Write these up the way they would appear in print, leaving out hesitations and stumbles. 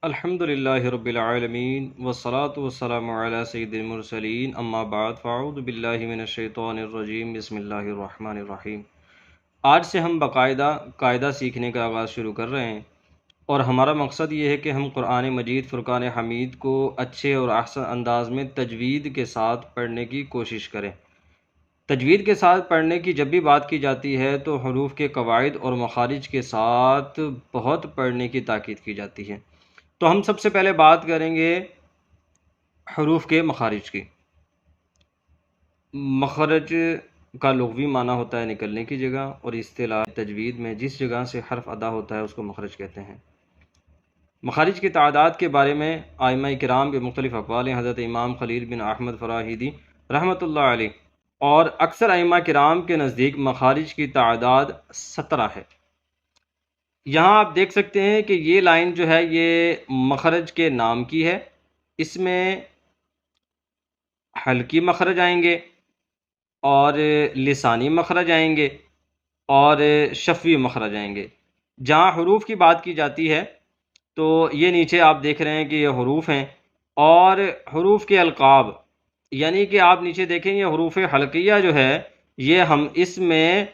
الحمدللہ رب العالمین والصلاة والسلام علی سید المرسلین اما بعد فاعوذ باللہ من الشیطان الرجیم بسم اللہ الرحمن الرحیم۔ آج سے ہم باقاعدہ قاعدہ سیکھنے کا آغاز شروع کر رہے ہیں، اور ہمارا مقصد یہ ہے کہ ہم قرآن مجید فرقان حمید کو اچھے اور احسن انداز میں تجوید کے ساتھ پڑھنے کی کوشش کریں۔ تجوید کے ساتھ پڑھنے کی جب بھی بات کی جاتی ہے تو حروف کے قواعد اور مخارج کے ساتھ بہت پڑھنے کی تاکید کی جاتی ہے۔ تو ہم سب سے پہلے بات کریں گے حروف کے مخارج کی۔ مخرج کا لغوی معنی ہوتا ہے نکلنے کی جگہ، اور اصطلاح تجوید میں جس جگہ سے حرف ادا ہوتا ہے اس کو مخرج کہتے ہیں۔ مخارج کی تعداد کے بارے میں ائمہ کرام کے مختلف اقوال ہیں۔ حضرت امام خلیل بن احمد فراہیدی رحمۃ اللہ علیہ اور اکثر ائمہ کرام کے نزدیک مخارج کی تعداد 17 ہے۔ یہاں آپ دیکھ سکتے ہیں کہ یہ لائن جو ہے یہ مخرج کے نام کی ہے۔ اس میں حلقی مخرج آئیں گے اور لسانی مخرج آئیں گے اور شفوی مخرج آئیں گے۔ جہاں حروف کی بات کی جاتی ہے تو یہ نیچے آپ دیکھ رہے ہیں کہ یہ حروف ہیں، اور حروف کے القاب یعنی کہ آپ نیچے دیکھیں یہ حروف حلقیہ جو ہے یہ ہم اس میں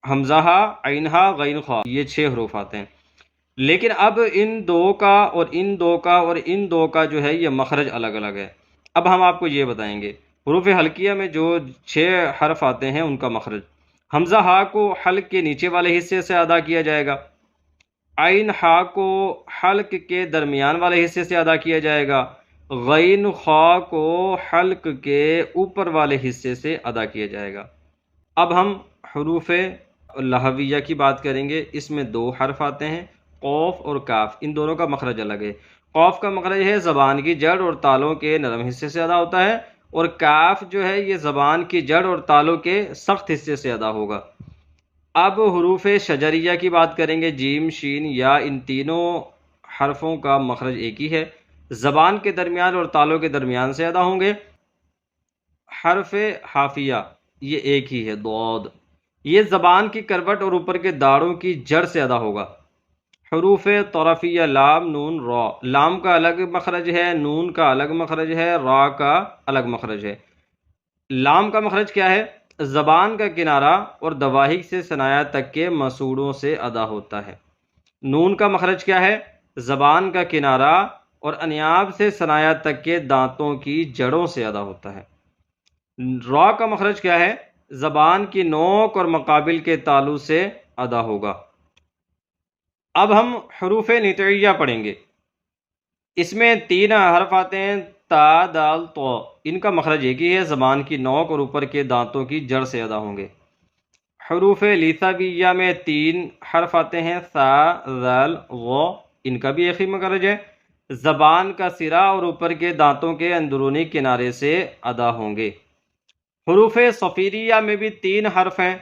حمزہ، عینہا، غین خا، یہ 6 حروف آتے ہیں۔ لیکن اب ان دو کا اور ان دو کا اور ان دو کا جو ہے یہ مخرج الگ الگ ہے۔ اب ہم آپ کو یہ بتائیں گے حروف حلقیہ میں جو 6 حرف آتے ہیں ان کا مخرج۔ حمزہ ہا کو حلق کے نیچے والے حصے سے ادا کیا جائے گا، عین ہا کو حلق کے درمیان والے حصے سے ادا کیا جائے گا، غین خا کو حلق کے اوپر والے حصے سے ادا کیا جائے گا۔ اب ہم حروف لہویہ کی بات کریں گے۔ اس میں 2 حرف آتے ہیں، قوف اور کاف، ان دونوں کا مخرج الگ ہے۔ قوف کا مخرج ہے زبان کی جڑ اور تالوں کے نرم حصے سے ادا ہوتا ہے، اور کاف جو ہے یہ زبان کی جڑ اور تالوں کے سخت حصے سے ادا ہوگا۔ اب حروف شجریہ کی بات کریں گے۔ جیم، شین، یا، ان تینوں حرفوں کا مخرج ایک ہی ہے، زبان کے درمیان اور تالوں کے درمیان سے ادا ہوں گے۔ حرف حافیہ یہ ایک ہی ہے، ضاد، یہ زبان کی کروٹ اور اوپر کے داڑوں کی جڑ سے ادا ہوگا۔ حروف طرفیہ لام، نون، را، لام کا الگ مخرج ہے، نون کا الگ مخرج ہے، را کا الگ مخرج ہے۔ لام کا مخرج کیا ہے؟ زبان کا کنارہ اور دواہک سے ثنایا تک کے مسوڑوں سے ادا ہوتا ہے۔ نون کا مخرج کیا ہے؟ زبان کا کنارہ اور انیاب سے ثنایا تک کے دانتوں کی جڑوں سے ادا ہوتا ہے۔ را کا مخرج کیا ہے؟ زبان کی نوک اور مقابل کے تالو سے ادا ہوگا۔ اب ہم حروف نطعیہ پڑھیں گے۔ اس میں 3 حرف آتے ہیں، تا، دال، تو، ان کا مخرج ایک ہی ہے، زبان کی نوک اور اوپر کے دانتوں کی جڑ سے ادا ہوں گے۔ حروف لیثاویہ میں 3 حرف آتے ہیں، ثا، ذال، غ، ان کا بھی ایک ہی مخرج ہے، زبان کا سرا اور اوپر کے دانتوں کے اندرونی کنارے سے ادا ہوں گے۔ حروف صفیریہ میں بھی 3 حرف ہیں،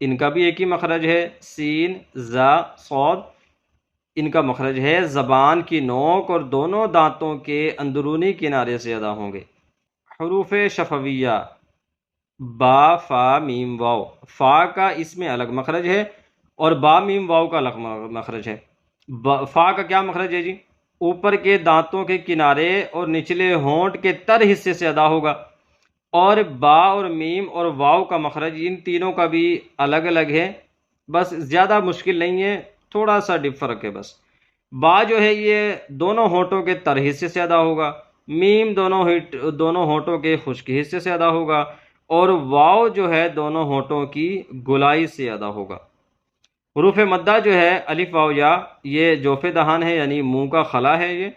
ان کا بھی ایک ہی مخرج ہے، سین، زا، صاد، ان کا مخرج ہے، زبان کی نوک اور دونوں دانتوں کے اندرونی کنارے سے ادا ہوں گے۔ حروف شفویہ با، فا، میم، واو، فا کا اس میں الگ مخرج ہے اور با، میم، واو کا الگ مخرج ہے۔ فا کا کیا مخرج ہے جی؟ اوپر کے دانتوں کے کنارے اور نچلے ہونٹ کے تر حصے سے ادا ہوگا، اور با اور میم اور واو کا مخرج ان تینوں کا بھی الگ الگ ہے، بس زیادہ مشکل نہیں ہے، تھوڑا سا فرق ہے بس۔ با جو ہے یہ دونوں ہونٹوں کے تر حصے سے ادا ہوگا، میم دونوں ہونٹوں کے خشک حصے سے ادا ہوگا، اور واو جو ہے دونوں ہونٹوں کی گولائی سے ادا ہوگا۔ حروف مدہ جو ہے الف، واو، یا، یہ جوف دہان ہے یعنی منہ کا خلا ہے، یہ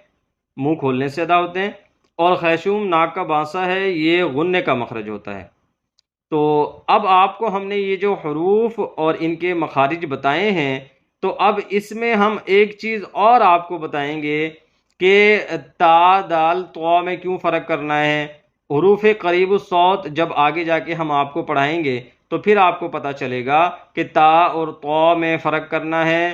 منہ کھولنے سے ادا ہوتے ہیں، اور خیشوم ناک کا بانسا ہے، یہ غنے کا مخرج ہوتا ہے۔ تو اب آپ کو ہم نے یہ جو حروف اور ان کے مخارج بتائے ہیں، تو اب اس میں ہم ایک چیز اور آپ کو بتائیں گے کہ تا، دال، تو میں کیوں فرق کرنا ہے۔ حروف قریب الصوت جب آگے جا کے ہم آپ کو پڑھائیں گے تو پھر آپ کو پتہ چلے گا کہ تا اور تو میں فرق کرنا ہے،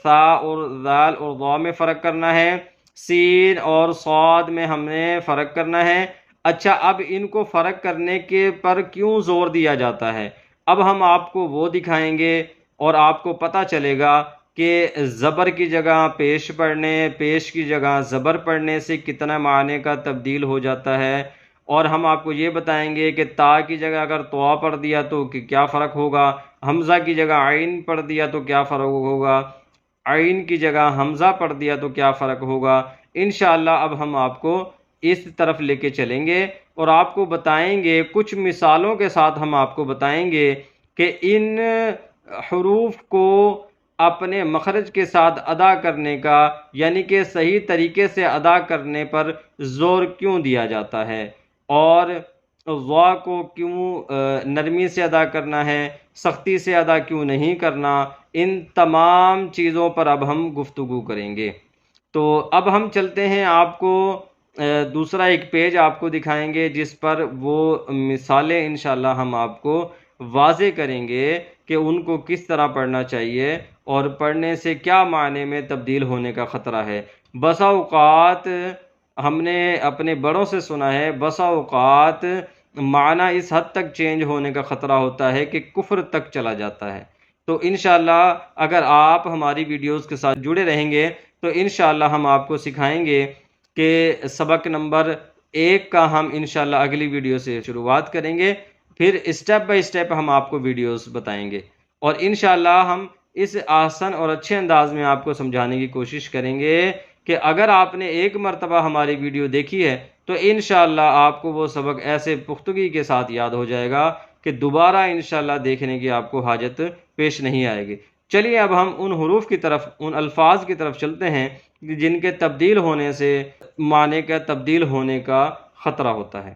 ثا اور ذال اور ضا میں فرق کرنا ہے، سین اور صاد میں ہم نے فرق کرنا ہے۔ اچھا، اب ان کو فرق کرنے کے پر کیوں زور دیا جاتا ہے، اب ہم آپ کو وہ دکھائیں گے اور آپ کو پتہ چلے گا کہ زبر کی جگہ پیش پڑھنے، پیش کی جگہ زبر پڑھنے سے کتنا معنی کا تبدیل ہو جاتا ہے، اور ہم آپ کو یہ بتائیں گے کہ تا کی جگہ اگر طوا پڑھ دیا تو کیا فرق ہوگا، حمزہ کی جگہ عین پڑھ دیا تو کیا فرق ہوگا، عین کی جگہ حمزہ پڑھ دیا تو کیا فرق ہوگا۔ انشاءاللہ اب ہم آپ کو اس طرف لے کے چلیں گے اور آپ کو بتائیں گے، کچھ مثالوں کے ساتھ ہم آپ کو بتائیں گے کہ ان حروف کو اپنے مخرج کے ساتھ ادا کرنے کا، یعنی کہ صحیح طریقے سے ادا کرنے پر زور کیوں دیا جاتا ہے، اور ضا کو کیوں نرمی سے ادا کرنا ہے، سختی سے ادا کیوں نہیں کرنا، ان تمام چیزوں پر اب ہم گفتگو کریں گے۔ تو اب ہم چلتے ہیں، آپ کو دوسرا ایک پیج آپ کو دکھائیں گے جس پر وہ مثالیں انشاءاللہ ہم آپ کو واضح کریں گے کہ ان کو کس طرح پڑھنا چاہیے اور پڑھنے سے کیا معنی میں تبدیل ہونے کا خطرہ ہے۔ بسا اوقات ہم نے اپنے بڑوں سے سنا ہے، بسا اوقات معنی اس حد تک چینج ہونے کا خطرہ ہوتا ہے کہ کفر تک چلا جاتا ہے۔ تو انشاءاللہ اگر آپ ہماری ویڈیوز کے ساتھ جڑے رہیں گے تو انشاءاللہ ہم آپ کو سکھائیں گے کہ سبق نمبر 1 کا ہم انشاءاللہ اگلی ویڈیو سے شروعات کریں گے، پھر اسٹیپ بائی اسٹیپ ہم آپ کو ویڈیوز بتائیں گے، اور انشاءاللہ ہم اس آسان اور اچھے انداز میں آپ کو سمجھانے کی کوشش کریں گے کہ اگر آپ نے ایک مرتبہ ہماری ویڈیو دیکھی ہے تو انشاءاللہ آپ کو وہ سبق ایسے پختگی کے ساتھ یاد ہو جائے گا کہ دوبارہ انشاءاللہ دیکھنے کی آپ کو حاجت پیش نہیں آئے گی۔ چلیے اب ہم ان حروف کی طرف، ان الفاظ کی طرف چلتے ہیں جن کے تبدیل ہونے سے معنی کا تبدیل ہونے کا خطرہ ہوتا ہے۔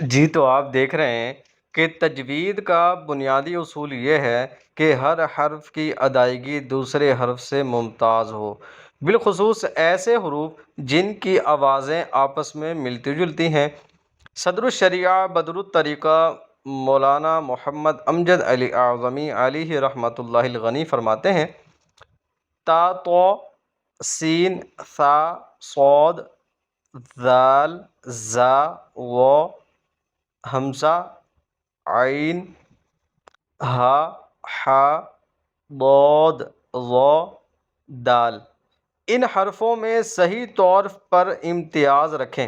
جی تو آپ دیکھ رہے ہیں کہ تجوید کا بنیادی اصول یہ ہے کہ ہر حرف کی ادائیگی دوسرے حرف سے ممتاز ہو، بالخصوص ایسے حروف جن کی آوازیں آپس میں ملتی جلتی ہیں۔ صدر الشریعہ بدر الطریقہ مولانا محمد امجد علی اعظمی علیہ رحمۃ اللہ الغنی فرماتے ہیں، تا تو سین ثا صاد ذال زا و حمزہ عین ہا حا ضاد ظا دال، ان حرفوں میں صحیح طور پر امتیاز رکھیں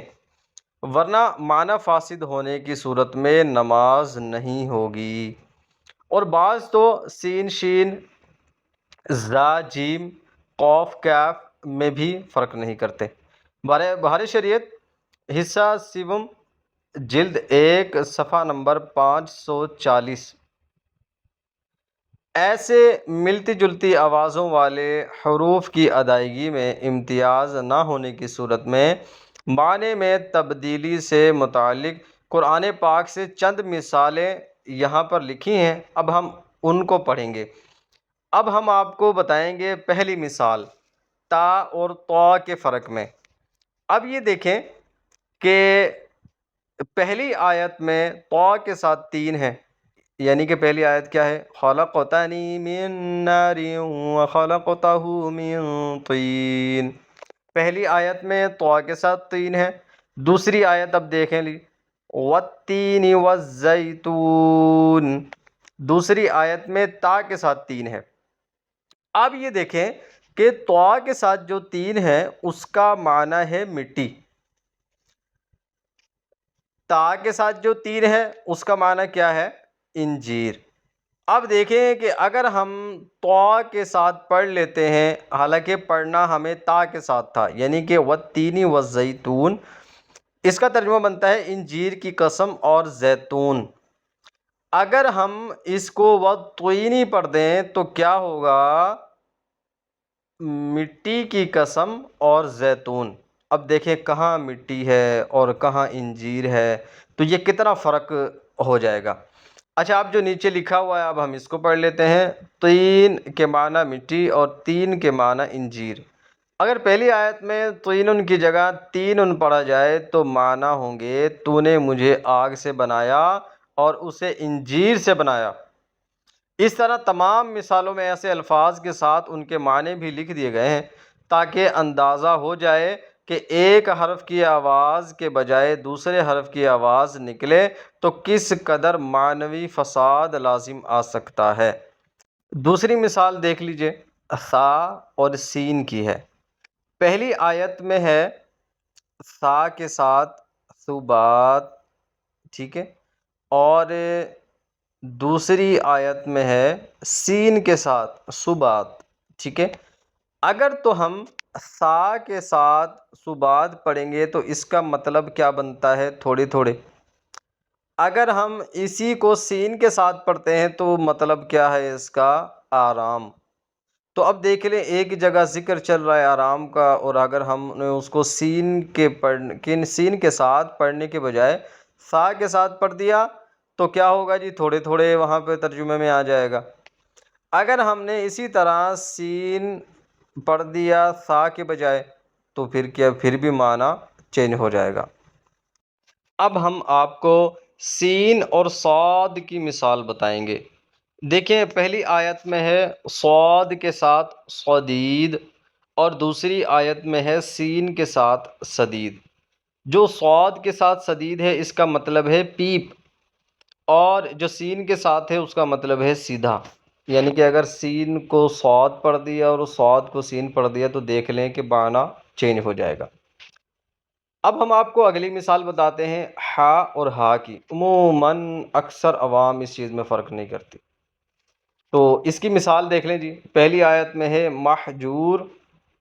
ورنہ معنی فاسد ہونے کی صورت میں نماز نہیں ہوگی۔ اور بعض تو سین شین زا جیم قوف کیف میں بھی فرق نہیں کرتے۔ بہار شریعت حصہ سیوم جلد 1 صفحہ نمبر 540۔ ایسے ملتی جلتی آوازوں والے حروف کی ادائیگی میں امتیاز نہ ہونے کی صورت میں معنی میں تبدیلی سے متعلق قرآن پاک سے چند مثالیں یہاں پر لکھی ہیں، اب ہم ان کو پڑھیں گے۔ اب ہم آپ کو بتائیں گے پہلی مثال تا اور طا کے فرق میں۔ اب یہ دیکھیں کہ پہلی آیت میں طا کے ساتھ 3 ہیں، یعنی کہ پہلی آیت کیا ہے؟ خلقتنی من نار وخلقتہ من طین۔ پہلی آیت میں طا کے ساتھ 3 ہے۔ دوسری آیت اب دیکھیں لی، والتین والزیتون، دوسری آیت میں تا کے ساتھ 3 ہے۔ اب یہ دیکھیں کہ طا کے ساتھ جو 3 ہے اس کا معنی ہے مٹی، تا کے ساتھ جو 3 ہے اس کا معنی کیا ہے؟ انجیر۔ اب دیکھیں کہ اگر ہم طا کے ساتھ پڑھ لیتے ہیں، حالانکہ پڑھنا ہمیں تا کے ساتھ تھا، یعنی کہ والتین والزیتون، اس کا ترجمہ بنتا ہے انجیر کی قسم اور زیتون۔ اگر ہم اس کو والطین پڑھ دیں تو کیا ہوگا؟ مٹی کی قسم اور زیتون۔ اب دیکھیں کہاں مٹی ہے اور کہاں انجیر ہے، تو یہ کتنا فرق ہو جائے گا۔ اچھا، اب جو نیچے لکھا ہوا ہے اب ہم اس کو پڑھ لیتے ہیں۔ طین کے معنی مٹی اور تین کے معنی انجیر۔ اگر پہلی آیت میں طین کی جگہ تین پڑھا جائے تو معنی ہوں گے تو نے مجھے آگ سے بنایا اور اسے انجیر سے بنایا۔ اس طرح تمام مثالوں میں ایسے الفاظ کے ساتھ ان کے معنی بھی لکھ دیے گئے ہیں تاکہ اندازہ ہو جائے کہ ایک حرف کی آواز کے بجائے دوسرے حرف کی آواز نکلے تو کس قدر معنوی فساد لازم آ سکتا ہے۔ دوسری مثال دیکھ لیجئے، سا اور سین کی ہے۔ پہلی آیت میں ہے سا کے ساتھ ثبات، ٹھیک ہے، اور دوسری آیت میں ہے سین کے ساتھ ثبات، ٹھیک ہے۔ اگر تو ہم سا کے ساتھ ثبات پڑھیں گے تو اس کا مطلب کیا بنتا ہے تھوڑے تھوڑے۔ اگر ہم اسی کو سین کے ساتھ پڑھتے ہیں تو مطلب کیا ہے اس کا؟ آرام۔ تو اب دیکھ لیں ایک جگہ ذکر چل رہا ہے آرام کا، اور اگر ہم نے اس کو سین کے ساتھ پڑھنے کے بجائے سا کے ساتھ پڑھ دیا تو کیا ہوگا جی؟ تھوڑے تھوڑے وہاں پہ ترجمے میں آ جائے گا۔ اگر ہم نے اسی طرح سین پڑھ دیا سا کے بجائے تو پھر کیا؟ پھر بھی معنی چینج ہو جائے گا۔ اب ہم آپ کو سین اور صاد کی مثال بتائیں گے۔ دیکھیں پہلی آیت میں ہے صاد کے ساتھ صدید، اور دوسری آیت میں ہے سین کے ساتھ سدید۔ جو صاد کے ساتھ سدید ہے اس کا مطلب ہے پیپ، اور جو سین کے ساتھ ہے اس کا مطلب ہے سیدھا۔ یعنی کہ اگر سین کو صاد پڑھ دیا اور صاد کو سین پڑھ دیا تو دیکھ لیں کہ معنی چینج ہو جائے گا۔ اب ہم آپ کو اگلی مثال بتاتے ہیں ہا اور ہا کی۔ عموماً اکثر عوام اس چیز میں فرق نہیں کرتی، تو اس کی مثال دیکھ لیں جی۔ پہلی آیت میں ہے محجور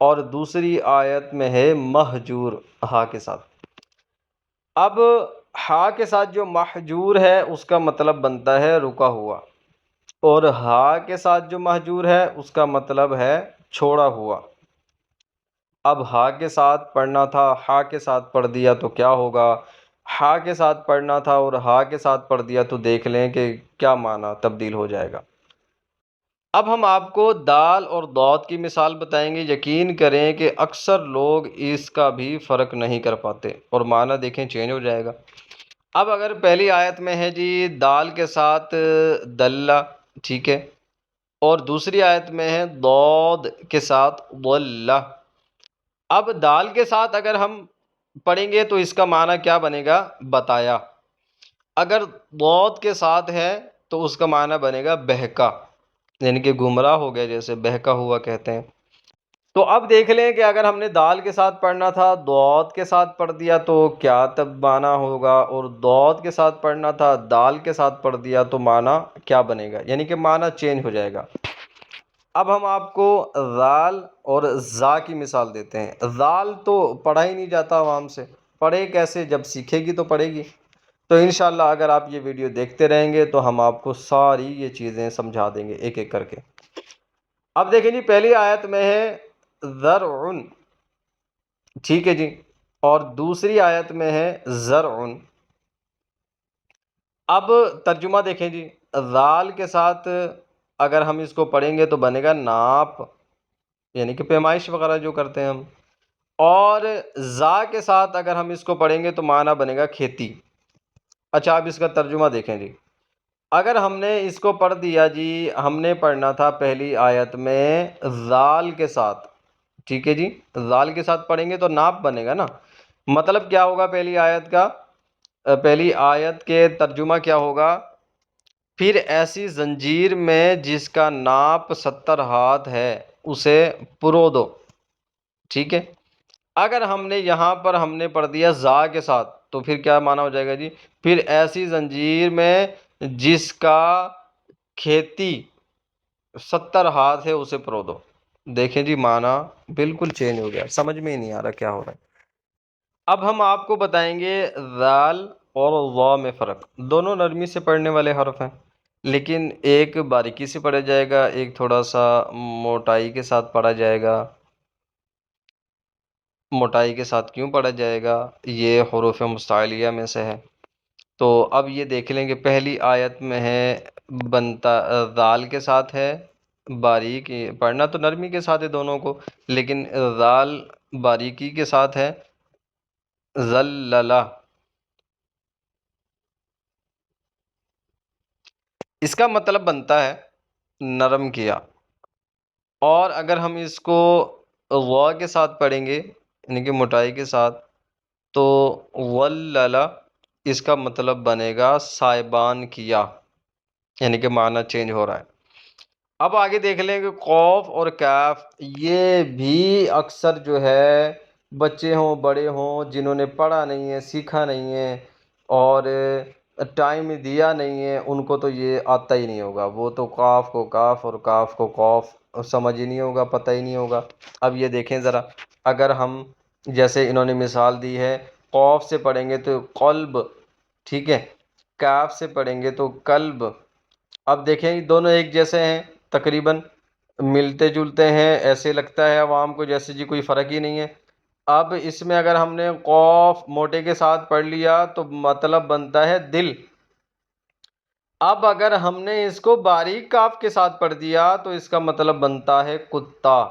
اور دوسری آیت میں ہے مہجور ہا کے ساتھ۔ اب ہا کے ساتھ جو محجور ہے اس کا مطلب بنتا ہے رکا ہوا، اور ہا کے ساتھ جو مہجور ہے اس کا مطلب ہے چھوڑا ہوا۔ اب ہا کے ساتھ پڑھنا تھا، ہا کے ساتھ پڑھ دیا تو کیا ہوگا؟ ہا کے ساتھ پڑھنا تھا اور ہا کے ساتھ پڑھ دیا تو دیکھ لیں کہ کیا معنی تبدیل ہو جائے گا۔ اب ہم آپ کو دال اور دود کی مثال بتائیں گے۔ یقین کریں کہ اکثر لوگ اس کا بھی فرق نہیں کر پاتے، اور معنی دیکھیں چینج ہو جائے گا۔ اب اگر پہلی آیت میں ہے جی دال کے ساتھ دلہ، ٹھیک ہے، اور دوسری آیت میں ہے دود کے ساتھ ضلہ۔ اب دال کے ساتھ اگر ہم پڑھیں گے تو اس کا معنی کیا بنے گا؟ بتایا۔ اگر دود کے ساتھ ہے تو اس کا معنی بنے گا بہکا، یعنی کہ گمراہ ہو گیا، جیسے بہکا ہوا کہتے ہیں۔ تو اب دیکھ لیں کہ اگر ہم نے دال کے ساتھ پڑھنا تھا دود کے ساتھ پڑھ دیا تو کیا تب معنی ہوگا، اور دود کے ساتھ پڑھنا تھا دال کے ساتھ پڑھ دیا تو معنی کیا بنے گا؟ یعنی کہ معنی چینج ہو جائے گا۔ اب ہم آپ کو ذال اور زا کی مثال دیتے ہیں۔ ذال تو پڑھا ہی نہیں جاتا عوام سے، پڑھے کیسے؟ جب سیکھے گی تو پڑھے گی۔ تو انشاءاللہ اگر آپ یہ ویڈیو دیکھتے رہیں گے تو ہم آپ کو ساری یہ چیزیں سمجھا دیں گے ایک ایک کر کے۔ اب دیکھیں جی پہلی آیت میں ہے زرع، ٹھیک ہے جی، اور دوسری آیت میں ہے زرع۔ اب ترجمہ دیکھیں جی، ذال کے ساتھ اگر ہم اس کو پڑھیں گے تو بنے گا ناپ، یعنی کہ پیمائش وغیرہ جو کرتے ہیں ہم، اور زا کے ساتھ اگر ہم اس کو پڑھیں گے تو معنی بنے گا کھیتی۔ اچھا اب اس کا ترجمہ دیکھیں جی۔ اگر ہم نے اس کو پڑھ دیا جی، ہم نے پڑھنا تھا پہلی آیت میں ذال کے ساتھ، ٹھیک ہے جی، ذال کے ساتھ پڑھیں گے تو ناپ بنے گا نا۔ مطلب کیا ہوگا پہلی آیت کا؟ پہلی آیت کے ترجمہ کیا ہوگا؟ پھر ایسی زنجیر میں جس کا ناپ 70 ہاتھ ہے اسے پرو دو، ٹھیک ہے۔ اگر ہم نے یہاں پر ہم نے پڑھ دیا زا کے ساتھ تو پھر کیا معنی ہو جائے گا جی؟ پھر ایسی زنجیر میں جس کا کھیتی 70 ہاتھ ہے اسے پرو دو۔ دیکھیں جی معنی بالکل چینج ہو گیا، سمجھ میں ہی نہیں آ رہا کیا ہو رہا ہے۔ اب ہم آپ کو بتائیں گے ذال اور ظا میں فرق۔ دونوں نرمی سے پڑھنے والے حرف ہیں، لیکن ایک باریکی سے پڑھا جائے گا، ایک تھوڑا سا موٹائی کے ساتھ پڑھا جائے گا۔ موٹائی کے ساتھ کیوں پڑھا جائے گا؟ یہ حروف مستعلیہ میں سے ہے۔ تو اب یہ دیکھ لیں کہ پہلی آیت میں ہے بنتا ذال کے ساتھ ہے باریک، پڑھنا تو نرمی کے ساتھ ہے دونوں کو، لیکن ذال باریکی کے ساتھ ہے ذللہ۔ اس کا مطلب بنتا ہے نرم کیا، اور اگر ہم اس کو غا کے ساتھ پڑھیں گے یعنی کہ موٹائی کے ساتھ تو وللہ، اس کا مطلب بنے گا سائبان کیا، یعنی کہ معنی چینج ہو رہا ہے۔ اب آگے دیکھ لیں کہ قوف اور کاف یہ بھی اکثر جو ہے بچے ہوں بڑے ہوں جنہوں نے پڑھا نہیں ہے، سیکھا نہیں ہے اور ٹائم دیا نہیں ہے، ان کو تو یہ آتا ہی نہیں ہوگا. وہ تو قاف کو کاف اور کاف کو قوف سمجھ ہی نہیں ہوگا، پتہ ہی نہیں ہوگا. اب یہ دیکھیں ذرا، اگر ہم جیسے انہوں نے مثال دی ہے، قوف سے پڑھیں گے تو قلب، ٹھیک ہے، کاف سے پڑھیں گے تو قلب. اب دیکھیں یہ دونوں ایک جیسے ہیں، تقریباً ملتے جلتے ہیں، ایسے لگتا ہے عوام کو جیسے جی کوئی فرق ہی نہیں ہے. اب اس میں اگر ہم نے قوف موٹے کے ساتھ پڑھ لیا تو مطلب بنتا ہے دل. اب اگر ہم نے اس کو باریک کاف کے ساتھ پڑھ دیا تو اس کا مطلب بنتا ہے کتا.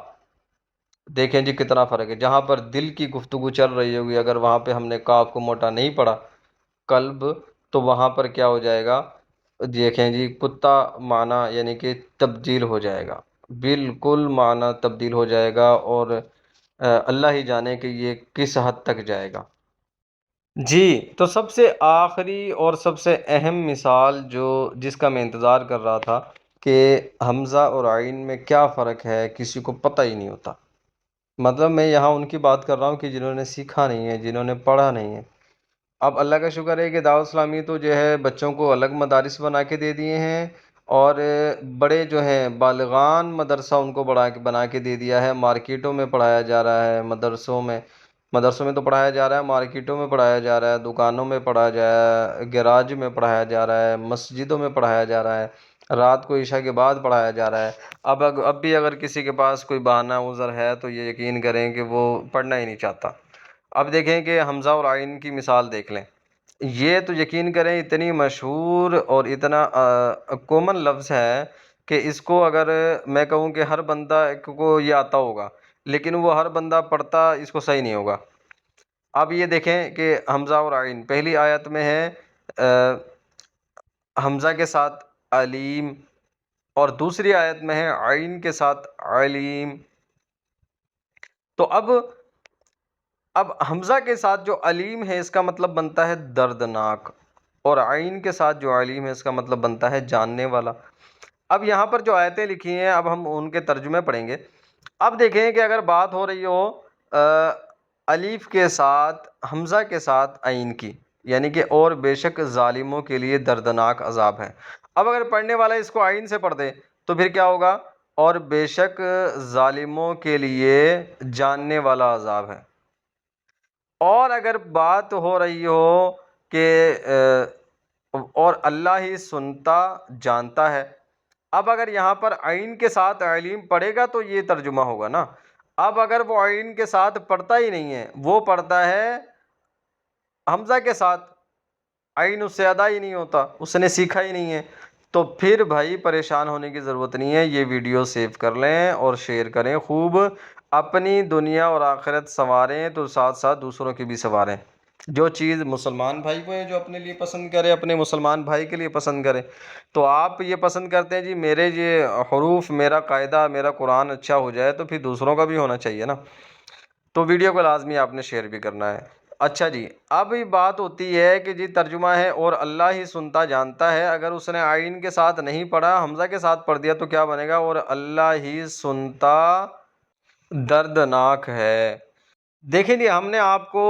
دیکھیں جی کتنا فرق ہے. جہاں پر دل کی گفتگو چل رہی ہوگی، اگر وہاں پہ ہم نے کاف کو موٹا نہیں پڑھا، قلب، تو وہاں پر کیا ہو جائے گا؟ دیکھیں جی کتا معنی یعنی کہ تبدیل ہو جائے گا، بالکل معنی تبدیل ہو جائے گا، اور اللہ ہی جانے کہ یہ کس حد تک جائے گا. جی تو سب سے آخری اور سب سے اہم مثال جس کا میں انتظار کر رہا تھا کہ حمزہ اور عین میں کیا فرق ہے، کسی کو پتہ ہی نہیں ہوتا. مطلب میں یہاں ان کی بات کر رہا ہوں کہ جنہوں نے سیکھا نہیں ہے، جنہوں نے پڑھا نہیں ہے. اب اللہ کا شکر ہے کہ دعوت اسلامی تو جو ہے بچوں کو الگ مدارس بنا کے دے دیے ہیں، اور بڑے جو ہیں بالغان مدرسہ ان کو بنا کے دے دیا ہے. مارکیٹوں میں پڑھایا جا رہا ہے، مدرسوں میں تو پڑھایا جا رہا ہے، مارکیٹوں میں پڑھایا جا رہا ہے، دکانوں میں پڑھایا جا رہا ہے، گیراج میں پڑھایا جا رہا ہے، مسجدوں میں پڑھایا جا رہا ہے، رات کو عشاء کے بعد پڑھایا جا رہا ہے. اب بھی اگر کسی کے پاس کوئی بہانہ عذر ہے تو یہ یقین کریں کہ وہ پڑھنا ہی نہیں چاہتا. اب دیکھیں کہ حمزہ اور عین کی مثال دیکھ لیں. یہ تو یقین کریں اتنی مشہور اور اتنا کامن لفظ ہے کہ اس کو اگر میں کہوں کہ ہر بندہ کو یہ آتا ہوگا، لیکن وہ ہر بندہ پڑھتا اس کو صحیح نہیں ہوگا. اب یہ دیکھیں کہ حمزہ اور عین پہلی آیت میں ہے حمزہ کے ساتھ علیم، اور دوسری آیت میں ہے عین کے ساتھ علیم. تو اب حمزہ کے ساتھ جو علیم ہے اس کا مطلب بنتا ہے دردناک، اور عین کے ساتھ جو علیم ہے اس کا مطلب بنتا ہے جاننے والا. اب یہاں پر جو آیتیں لکھی ہیں اب ہم ان کے ترجمے پڑھیں گے. اب دیکھیں کہ اگر بات ہو رہی ہو الف کے ساتھ حمزہ کے ساتھ عین کی، یعنی کہ اور بے شک ظالموں کے لیے دردناک عذاب ہے. اب اگر پڑھنے والا اس کو عین سے پڑھ دے تو پھر کیا ہوگا؟ اور بے شک ظالموں کے لیے جاننے والا عذاب ہے. اور اگر بات ہو رہی ہو کہ اور اللہ ہی سنتا جانتا ہے، اب اگر یہاں پر عین کے ساتھ علیم پڑھے گا تو یہ ترجمہ ہوگا نا. اب اگر وہ عین کے ساتھ پڑھتا ہی نہیں ہے، وہ پڑھتا ہے حمزہ کے ساتھ، عین اس سے ادا ہی نہیں ہوتا، اس نے سیکھا ہی نہیں ہے، تو پھر بھائی پریشان ہونے کی ضرورت نہیں ہے. یہ ویڈیو سیو کر لیں اور شیئر کریں خوب. اپنی دنیا اور آخرت سنواریں تو ساتھ ساتھ دوسروں کی بھی سنواریں. جو چیز مسلمان بھائی کو ہے جو اپنے لیے پسند کرے، اپنے مسلمان بھائی کے لیے پسند کرے. تو آپ یہ پسند کرتے ہیں جی میرے یہ حروف، میرا قاعدہ، میرا قرآن اچھا ہو جائے، تو پھر دوسروں کا بھی ہونا چاہیے نا. تو ویڈیو کو لازمی آپ نے شیئر بھی کرنا ہے. اچھا جی، اب یہ بات ہوتی ہے کہ جی ترجمہ ہے اور اللہ ہی سنتا جانتا ہے. اگر اس نے عین کے ساتھ نہیں پڑھا، حمزہ کے ساتھ پڑھ دیا تو کیا بنے گا؟ اور اللہ ہی سنتا دردناک ہے. دیکھیں جی ہم نے آپ کو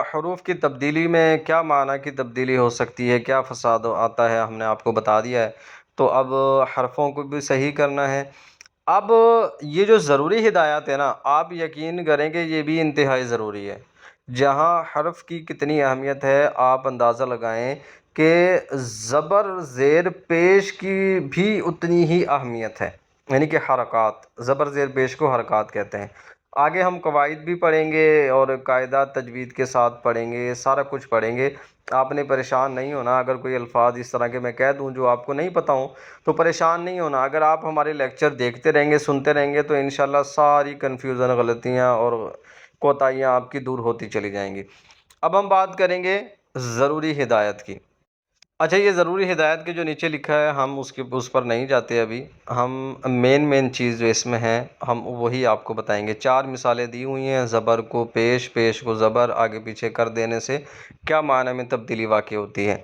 حروف کی تبدیلی میں کیا معنی کی تبدیلی ہو سکتی ہے، کیا فساد آتا ہے، ہم نے آپ کو بتا دیا ہے. تو اب حرفوں کو بھی صحیح کرنا ہے. اب یہ جو ضروری ہدایات ہے نا، آپ یقین کریں کہ یہ بھی انتہائی ضروری ہے. جہاں حرف کی کتنی اہمیت ہے آپ اندازہ لگائیں کہ زبر زیر پیش کی بھی اتنی ہی اہمیت ہے. یعنی کہ حرکات، زبر زیر پیش کو حرکات کہتے ہیں. آگے ہم قواعد بھی پڑھیں گے اور قاعدہ تجوید کے ساتھ پڑھیں گے، سارا کچھ پڑھیں گے. آپ نے پریشان نہیں ہونا. اگر کوئی الفاظ اس طرح کے میں کہہ دوں جو آپ کو نہیں پتہ ہوں تو پریشان نہیں ہونا. اگر آپ ہمارے لیکچر دیکھتے رہیں گے، سنتے رہیں گے، تو انشاءاللہ ساری کنفیوژن، غلطیاں اور کوتاہیاں آپ کی دور ہوتی چلی جائیں گی. اب ہم بات کریں گے ضروری ہدایت کی. اچھا، یہ ضروری ہدایت کے جو نیچے لکھا ہے ہم اس پر نہیں جاتے. ابھی ہم مین چیز جو اس میں ہے ہم وہی آپ کو بتائیں گے. 4 مثالیں دی ہوئی ہیں. زبر کو پیش، پیش کو زبر، آگے پیچھے کر دینے سے کیا معنی میں تبدیلی واقع ہوتی ہے.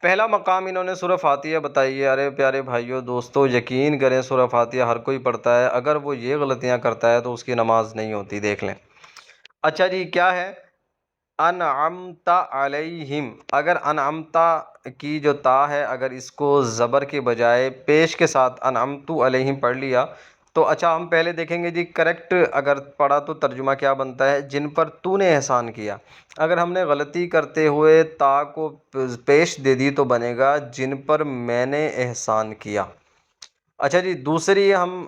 پہلا مقام انہوں نے سورہ فاتحہ بتائی ہے۔ ارے پیارے بھائیوں دوستو، یقین کریں سورہ فاتحہ ہر کوئی پڑھتا ہے، اگر وہ یہ غلطیاں کرتا ہے تو اس کی نماز نہیں ہوتی، دیکھ لیں۔ اچھا جی، کیا ہے؟ انعمت علیہم، اگر انعمت کی جو تا ہے، اگر اس کو زبر کے بجائے پیش کے ساتھ انعمت علیہم پڑھ لیا تو اچھا ہم پہلے دیکھیں گے جی کریکٹ اگر پڑھا تو ترجمہ کیا بنتا ہے؟ جن پر تو نے احسان کیا۔ اگر ہم نے غلطی کرتے ہوئے تا کو پیش دے دی تو بنے گا جن پر میں نے احسان کیا۔ اچھا جی، دوسری ہم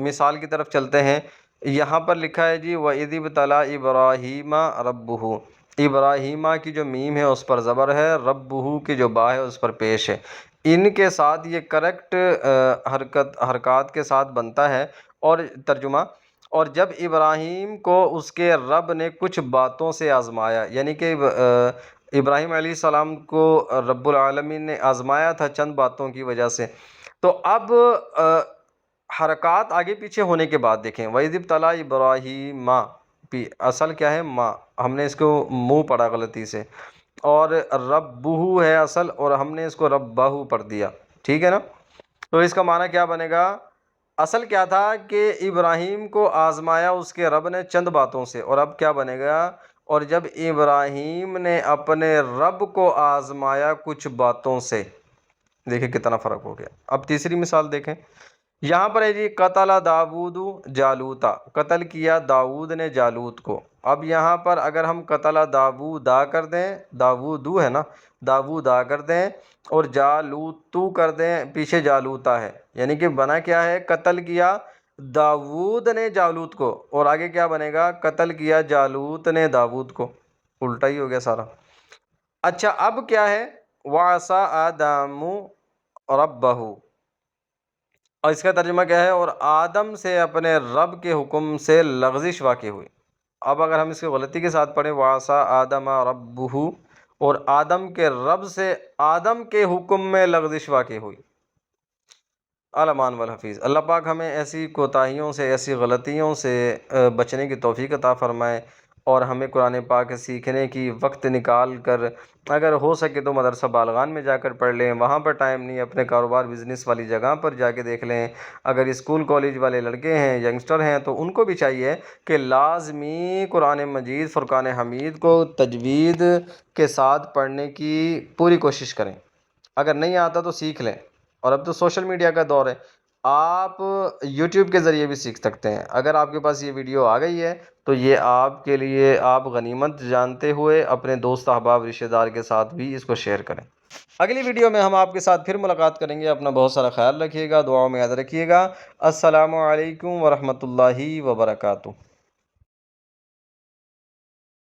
مثال کی طرف چلتے ہیں۔ یہاں پر لکھا ہے جی وَإِذِ ابْتَلَىٰ إِبْرَاهِيمَ رَبُّهُ، ابراہیمہ کی جو میم ہے اس پر زبر ہے، ربہ کی جو با ہے اس پر پیش ہے۔ ان کے ساتھ یہ کریکٹ حرکات کے ساتھ بنتا ہے اور ترجمہ، اور جب ابراہیم کو اس کے رب نے کچھ باتوں سے آزمایا، یعنی کہ ابراہیم علیہ السلام کو رب العالمین نے آزمایا تھا چند باتوں کی وجہ سے، تو اب حرکات آگے پیچھے ہونے کے بعد دیکھیں وَإِذِ ابْتَلَىٰ إِبْرَاهِيمَ، اصل کیا ہے؟ ماں، ہم نے اس کو منہ پڑھا غلطی سے، اور ربہ ہے اصل اور ہم نے اس کو ربہ پڑھ دیا، ٹھیک ہے نا؟ تو اس کا معنی کیا بنے گا؟ اصل کیا تھا کہ ابراہیم کو آزمایا اس کے رب نے چند باتوں سے، اور اب کیا بنے گا؟ اور جب ابراہیم نے اپنے رب کو آزمایا کچھ باتوں سے، دیکھیں کتنا فرق ہو گیا۔ اب تیسری مثال دیکھیں، یہاں پر ہے جی قتل داود جالوتا، قتل کیا داود نے جالوت کو۔ اب یہاں پر اگر ہم قتل داودا کر دیں، داودو ہے نا، داودا کر دیں اور جالوتو کر دیں، پیچھے جالوتا ہے، یعنی کہ بنا کیا ہے؟ قتل کیا داود نے جالوت کو، اور آگے کیا بنے گا؟ قتل کیا جالوت نے داود کو، الٹا ہی ہو گیا سارا۔ اچھا اب کیا ہے؟ وَعَصَىٰ آدَمُ رَبَّهُ، اور اس کا ترجمہ کیا ہے؟ اور آدم سے اپنے رب کے حکم سے لغزش واقع ہوئی۔ اب اگر ہم اس کو غلطی کے ساتھ پڑھیں وَعَصَىٰ آدَمَ رَبُّهُ، اور آدم کے رب سے آدم کے حکم میں لغزش واقع ہوئی۔ الامان والحفیظ، اللہ پاک ہمیں ایسی کوتاہیوں سے، ایسی غلطیوں سے بچنے کی توفیق عطا فرمائے، اور ہمیں قرآن پاک سیکھنے کی وقت نکال کر اگر ہو سکے تو مدرسہ بالغان میں جا کر پڑھ لیں، وہاں پر ٹائم نہیں، اپنے کاروبار بزنس والی جگہ پر جا کے دیکھ لیں۔ اگر اسکول کالج والے لڑکے ہیں، ینگسٹر ہیں، تو ان کو بھی چاہیے کہ لازمی قرآن مجید فرقان حمید کو تجوید کے ساتھ پڑھنے کی پوری کوشش کریں۔ اگر نہیں آتا تو سیکھ لیں، اور اب تو سوشل میڈیا کا دور ہے، آپ یوٹیوب کے ذریعے بھی سیکھ سکتے ہیں۔ اگر آپ کے پاس یہ ویڈیو آ گئی ہے تو یہ آپ کے لیے آپ غنیمت جانتے ہوئے اپنے دوست احباب رشتہ دار کے ساتھ بھی اس کو شیئر کریں۔ اگلی ویڈیو میں ہم آپ کے ساتھ پھر ملاقات کریں گے۔ اپنا بہت سارا خیال رکھیے گا، دعاؤں میں یاد رکھیے گا۔ السلام علیکم ورحمۃ اللہ وبرکاتہ۔